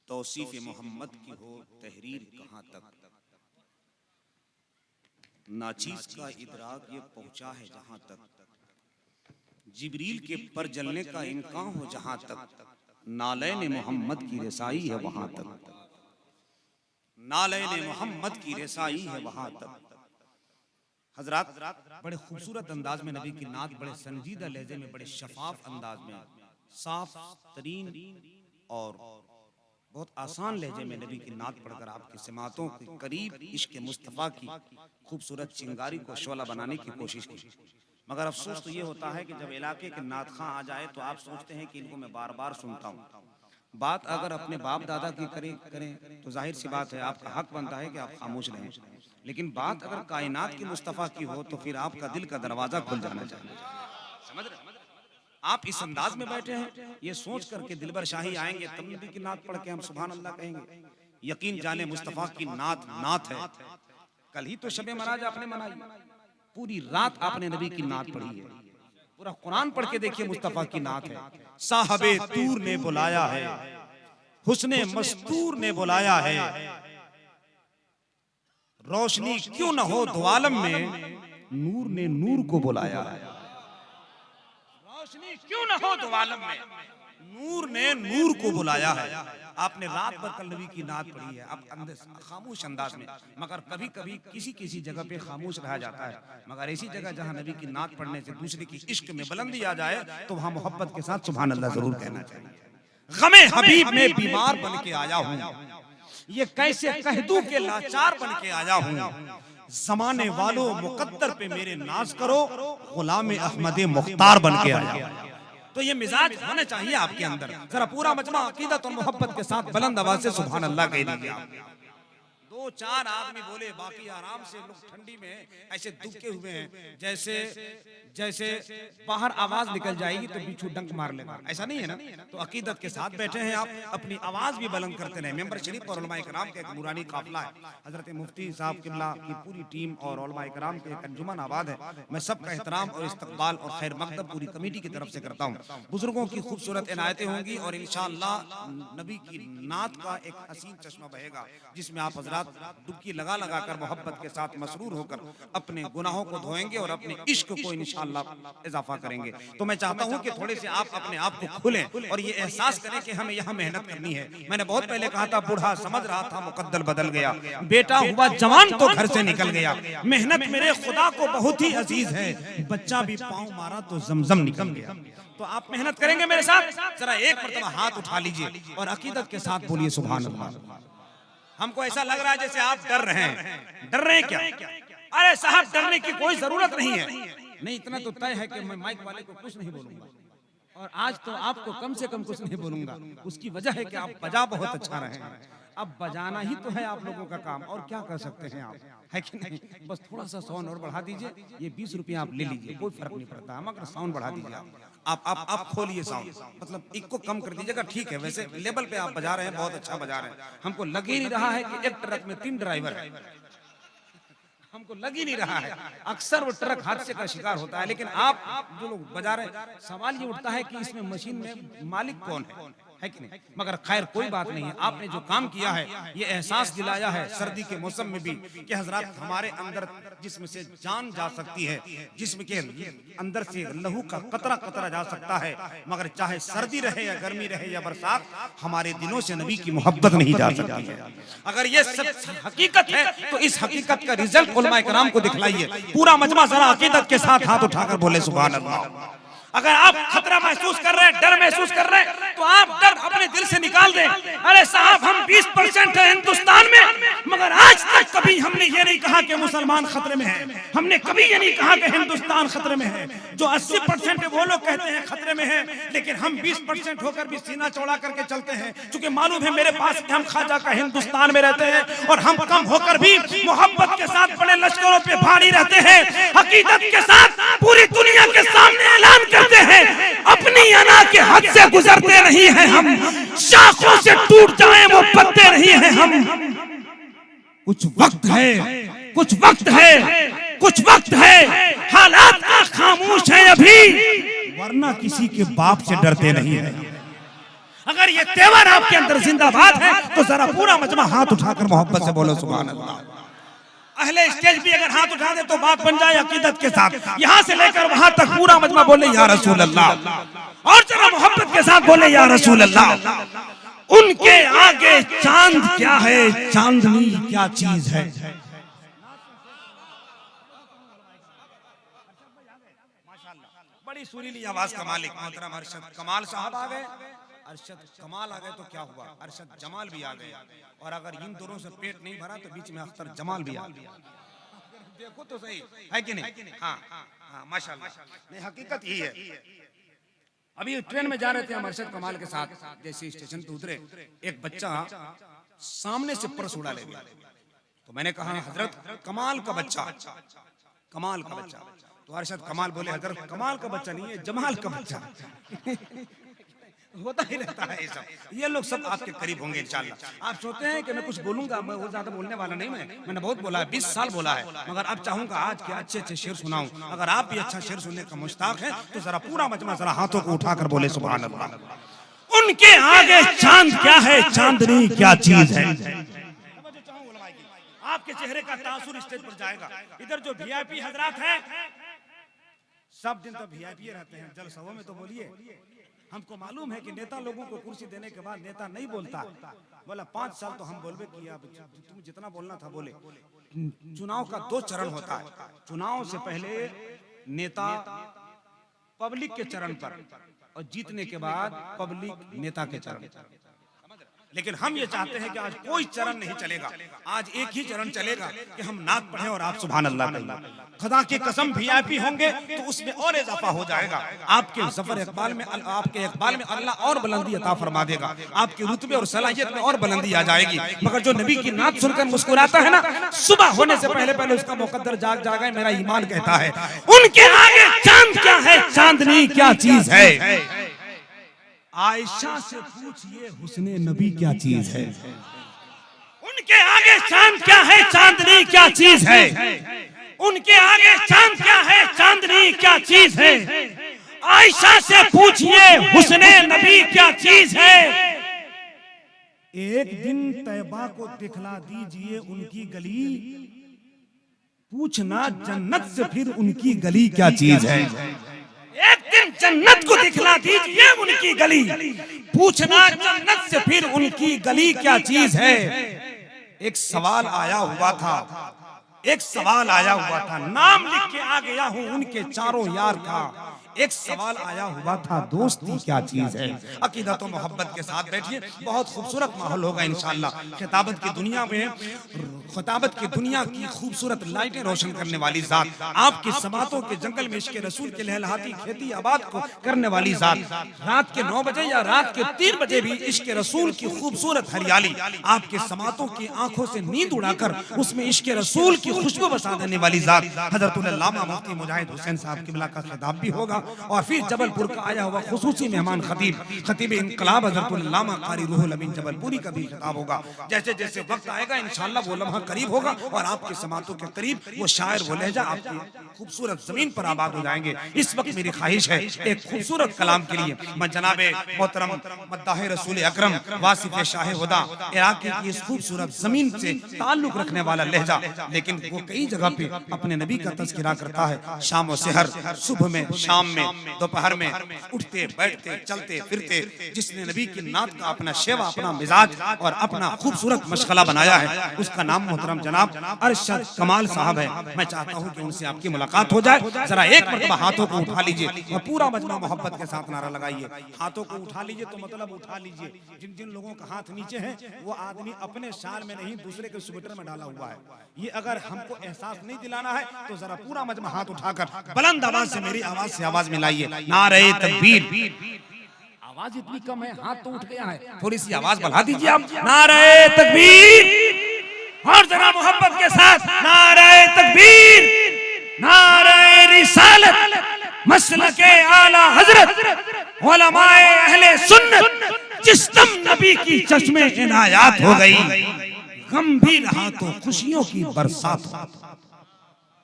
तौसीफ मोहम्मद की हो तहरीर कहाँ तक, नाचीज का इदराक ये पहुंचा है जहां तक, जिब्रील के पर जलने का इम्कान हो जहां तक, नालैन मोहम्मद की रसाई है वहां तक, नालैन मोहम्मद की रसाई है वहां तक। हजरात बड़े खूबसूरत अंदाज में नबी की नात, बड़े संजीदा लहजे में, बड़े शफाफ अंदाज में, साफ तरीन और बहुत आसान लहजे में नबी की नात पढ़कर आपकी सिमातों के करीब इश्क मुस्तफ़ा की खूबसूरत चिंगारी को शोला बनाने की कोशिश की। मगर अफसोस तो ये होता है कि जब इलाके के नात खां आ जाए तो आप सोचते हैं कि इनको मैं बार बार सुनता हूँ। बात अगर अपने बाप दादा की करें तो जाहिर सी बात है आपका हक बनता है कि आप खामोश रहें, लेकिन बात अगर कायनात की मुस्तफ़ा की हो तो फिर आपका दिल का दरवाजा खुल जाना चाहिए। समझ रहे? आप इस अंदाज में बैठे हैं ये सोच करके दिलबर शाही आएंगे तब नबी की नात पढ़ के हम सुभान अल्लाह कहेंगे। यकीन जाने मुस्तफ़ा की नात नात है। कल ही तो शबे मराज आपने मनाई, पूरी रात आपने नबी की नात पढ़ी है। पूरा कुरान पढ़ के देखिए मुस्तफ़ा की नात है। साहबे तूर ने बुलाया है, हुस्ने मस्तूर ने बुलाया है, रोशनी क्यों न हो दो आलम में, नूर ने नूर को बुलाया है। रोशनी क्यों न हो दो आलम में, नूर ने नूर को बुलाया है। आपने रात भर कल नबी की नात पढ़ी है, आप अंदर खामोश अंदाज में, मगर कभी कभी किसी किसी जगह पे खामोश रहा जाता है। मगर ऐसी जगह जहां नबी की नात पढ़ने से दूसरे की इश्क में बुलंदी आ जाए तो वहां मोहब्बत के साथ सुभान अल्लाह जरूर कहना चाहिए। गमे हबीब में बीमार बन के आया हूँ, ये कैसे कह दूं के लाचार बन के आया हूँ, जमाने वालों मुकद्दर पे मेरे नाज करो, गुलाम अहमद मुख्तार बन के आया हूँ। तो ये मिजाज होना चाहिए आपके अंदर। जरा पूरा मजमा अकीदत और मोहब्बत के साथ बुलंद आवाज से सुभान अल्लाह कह दीजिए। आप दो चार आदमी बोले, बाकी आराम से लोग ठंडी में ऐसे दुबके हुए हैं, जैसे जैसे बाहर आवाज निकल जाएगी तो बिच्छू डंक मार लेगा। ऐसा नहीं है ना? तो अकीदत के साथ बैठे हैं आप, अपनी आवाज भी बुलंद करते रहे। मेंबर शरीफ और उलमाए किराम के एक नूरानी काफिला है, हजरत मुफ्ती साहब किबला की पूरी टीम और उलमाए किराम के एक अंजुमन आबाद है। मैं सबका एहतराम और इस्तकबाल और खैर मकदम पूरी कमेटी की तरफ से करता हूँ। बुजुर्गों की खूबसूरत इनायतें होंगी और इंशाअल्लाह नबी की नात का एक हसीन चश्मा बहेगा, जिसमें आप हजरात डुबकी लगा लगा कर मोहब्बत के साथ मसरूर होकर अपने गुनाहों को धोएंगे और अपने इश्क को इंशाअल्लाह इजाफा करेंगे। तो मैं चाहता हूं कि थोड़े से आप अपने आप को खुलें और ये एहसास करें कि हमें यहाँ मेहनत करनी है। मैंने बहुत पहले कहा था, बूढ़ा समझ रहा था मुकद्दर बदल गया, बेटा हुआ जवान तो घर से निकल गया। मेहनत मेरे खुदा को बहुत ही अजीज है, बच्चा भी पाँव मारा तो जमजम निकल गया। तो आप मेहनत करेंगे मेरे साथ? जरा एक मरतबा हाथ उठा लीजिए और अकीदत के साथ बोलिए सुभान अल्लाह। हमको ऐसा लग रहा है जैसे आप डर रहे हैं। डर रहे हैं क्या? अरे साहब डरने की कोई जरूरत नहीं है। नहीं, इतना तो तय है कि मैं माइक वाले को कुछ नहीं बोलूंगा और आज तो आपको कम से कम कुछ नहीं बोलूंगा। उसकी वजह है कि आप बजा बहुत अच्छा रहे हैं। अब बजाना ही तो है आप लोगों का काम, और क्या कर सकते हैं आप, है कि नहीं? बस थोड़ा सा साउंड और बढ़ा दीजिए। ये 20 रुपया आप ले लीजिए, कोई फर्क नहीं पड़ता, मगर साउंड बढ़ा दीजिए। आप खोलिए साउंड, मतलब एक को कम कर दीजिएगा। ठीक है, वैसे लेवल पे आप बजा रहे हैं, बहुत अच्छा बजा रहे हैं। हमको लग ही नहीं रहा है कि एक ट्रक में 3 ड्राइवर है, हमको लग ही नहीं रहा है। अक्सर वो ट्रक हादसे का शिकार होता है, लेकिन आप जो लोग बजा रहे हैं, सवाल ये उठता है कि इसमें मशीन में मालिक कौन है कि नहीं? मगर खैर कोई बात नहीं है। आपने जो काम किया है ये एहसास दिलाया है सर्दी के मौसम में भी कि हजरत हमारे अंदर जिस्म से जान जा सकती है, जिस्म के अंदर से लहू का कतरा कतरा जा सकता है, मगर चाहे सर्दी रहे या गर्मी रहे या बरसात, हमारे दिलों से नबी की मोहब्बत नहीं जा सकती है। अगर ये सब हकीकत है तो इस हकीकत का रिजल्ट उलमाए किराम को दिखलाइए। पूरा मजमा जरा अकीदत के साथ हाथ उठाकर बोले सुभान अल्लाह। अगर आप खतरा महसूस कर रहे हैं, डर महसूस कर रहे हैं, तो आप डर अपने दिल से निकाल दें। अरे साहब हम 20% है हिंदुस्तान में, मगर आज तक कभी हमने ये नहीं कहा कि मुसलमान खतरे में है। हमने कभी ये नहीं कहा कि हिंदुस्तान खतरे में है। जो 80% है वो लोग कहते हैं खतरे में है, लेकिन हम 20% होकर भी सीना चौड़ा करके चलते हैं, क्योंकि मालूम है मेरे पास हम ख्वाजा का हिंदुस्तान में रहते हैं और हम कम होकर भी मोहब्बत के साथ बड़े लश्करों पे भारी रहते हैं। हकीकत के साथ पूरी दुनिया के सामने ऐलान करते हैं, अपनी अना के हद से गुजरते नहीं हैं हम, शाखों से टूट जाएं वो पत्ते नहीं हैं हम। कुछ वक्त है, कुछ वक्त है, कुछ वक्त है, हालात का खामोश है अभी, वरना किसी के बाप से डरते नहीं है। अगर ये तेवर आपके अंदर जिंदाबाद है तो जरा पूरा मजमा हाथ उठाकर मोहब्बत से बोलो सुभान अल्लाह। अहले स्टेज भी अगर हाथ उठा दे तो बात बन जाए अकीदत के साथ। यहाँ से लेकर वहां तक पूरा मजमा बोले या रसूल अल्लाह, और जरा मोहब्बत के साथ बोले या रसूल अल्लाह। उनके आगे चांद क्या है, चांदनी क्या चीज है। बड़ी सुरीली आवाज का मालिक मोहतरम अरशद कमाल साहब आ गए। अरशद कमाल आ गए तो क्या हुआ, अरशद जमाल भी आ गए। और अगर इन दोनों से पेट नहीं भरा तो बीच में अख्तर जमाल भी आ गया। देखो तो सही है कि नहीं। हाँ हाँ माशाल्लाह, नहीं हकीकत यही है। अभी ट्रेन में जा रहे थे हम अरशद कमाल के साथ, जैसे स्टेशन पे उतरे एक बच्चा सामने से पर्स उड़ा ले गया। तो मैंने कहा हजरत कमाल का बच्चा, कमाल का बच्चा। तो अरशद कमाल बोले हजरत कमाल का बच्चा नहीं है, जमाल का बच्चा। होता ही रहता है ये सब। ये लोग सब आपके करीब होंगे इंशाल्लाह। आप सोचते हैं कि मैं कुछ बोलूंगा, मैं वो ज्यादा बोलने वाला नहीं। मैंने बहुत बोला है, 20 साल बोला है, मगर अब चाहूंगा आज के अच्छे अच्छे शेर सुनाऊं। अगर आप भी अच्छा शेर सुनने का मुश्ताक है तो जरा पूरा मजमा जरा हाथों को उठाकर बोले सुभान अल्लाह। उनके आगे चांद क्या है, चांदनी क्या चीज है। आपके चेहरे का तासुर स्टेज पर जाएगा। इधर जो वीआईपी हजरात हैं सब दिन तो वीआईपी रहते हैं, जलसों में तो बोलिए। हमको मालूम है कि नेता लोगों को कुर्सी देने के बाद नेता नहीं बोलता। बोला 5 साल तो हम बोलबे किया, तुम जितना बोलना था बोले। चुनाव का 2 चरण होता है। चुनाव से पहले नेता पब्लिक के चरण पर, और जीतने के बाद पब्लिक नेता के चरण पर। लेकिन हम ये चाहते हैं कि आज कोई चरण नहीं चलेगा, आज एक ही चरण चलेगा कि हम नात पढ़ें और आप सुभान अल्लाह कहें। खुदा की कसम वीआईपी होंगे तो उसमें और इजाफा हो जाएगा। आपके सफर इकबाल में, आपके इकबाल में अल्लाह और बुलंदी अता फरमा देगा। आपके रुतबे और सलाहियत में और बुलंदी आ जाएगी। मगर जो नबी की नात सुनकर मुस्कुराता है ना, सुबह होने से पहले पहले उसका मुकद्दर जाग जाएगा, मेरा ईमान कहता है। उनके आगे चांद क्या है, चांदनी क्या चीज है। आयशा से पूछिए हुस्ने नबी क्या चीज है। उनके आगे चांद क्या है, चांदनी क्या चीज है। उनके आगे चांद क्या है, चांदनी क्या चीज है। आयशा से पूछिए हुस्ने नबी क्या चीज है। एक दिन तैबा को दिखला दीजिए उनकी गली, पूछना जन्नत से फिर उनकी गली क्या चीज है। एक दिन जन्नत को दिखला दीजिए उनकी गली, पूछना जन्नत से फिर उनकी गली क्या चीज है। एक सवाल आया हुआ था, एक सवाल आया हुआ था, नाम लिख के आ गया हूँ उनके चारों यार का। एक सवाल आया हुआ था, दोस्ती क्या चीज है। अकीदत और मोहब्बत के साथ बैठिए, बहुत खूबसूरत माहौल होगा इंशाअल्लाह। खिताबत की दुनिया में, खिताबत की दुनिया की खूबसूरत लाइटें रोशन करने वाली जात, आपकी समातों के जंगल में इश्क़ रसूल के लहलहाती खेती आबाद को करने वाली जात, रात के 9 बजे या रात के 3 बजे भी इश्क़ रसूल की खूबसूरत हरियाली आपके समातों की आंखों से नींद उड़ाकर उसमें इश्क़ रसूल की खुशबू बसा देने वाली जात हजरत अल्लामा मुफ्ती मुजाहिद हुसैन साहब किबला का खिताब भी होगा। और फिर जबलपुर का आया हुआ खुसूसी मेहमान खतीब इनकलाब हजरत अल्लामा कारी रूहुल अमीन जबलपुरी का भी खिताब होगा। जैसे जैसे वक्त आएगा इंशाअल्लाह वो लम्हा करीब होगा और आपके समातों के करीब वो शायर वो लहजा आपकी खूबसूरत जमीन पर आबाद हो जाएंगे। इस वक्त मेरी ख्वाहिश है एक खूबसूरत कलाम के लिए मैं जनाबे मोहतरम मद्दाह रसूल अकरम वासिफ शाह हुदा इराक़ी की इस खूबसूरत जमीन से ताल्लुक रखने वाला लहजा, लेकिन वो कई जगह पे अपने नबी का तज़किरा करता है। शाम व सहर, सुबह में, शाम में, दोपहर में, उठते बैठते चलते फिरते, जिसने नबी की नात का अपना शेवा, अपना मिजाज और अपना खूबसूरत मशगला बनाया है, उसका नाम मोहतरम जनाब अरशद कमाल साहब है। मैं चाहता हूं कि उनसे आपकी मुलाकात हो जाए। जरा एक मरतबा हाथों को उठा लीजिए और पूरा मजमा मोहब्बत के साथ नारा लगाइए। हाथों को उठा लीजिए तो मतलब उठा लीजिए। जिन जिन लोगों का हाथ नीचे है वो आदमी अपने शाल में नहीं दूसरे के स्वेटर में डाला हुआ है। ये अगर हमको एहसास नहीं दिलाना है तो जरा पूरा मजमा हाथ उठाकर बुलंद आवाज से मेरी आवाज से आवाज मिलाइए, नारे तकबीर। आवाज इतनी कम है, हाथ तो उठ गया है, थोड़ी सी आवाज बढ़ा दीजिए आप। नारे तकबीर और जरा मोहब्बत के साथ नारे तकबीर, नारे रिसालत, मसलके आला हजरत, उलमाए अहले सुन्नत। जिस दम नबी की चश्मे इनायात हो गई, गम भी रहा तो खुशियों की बरसात।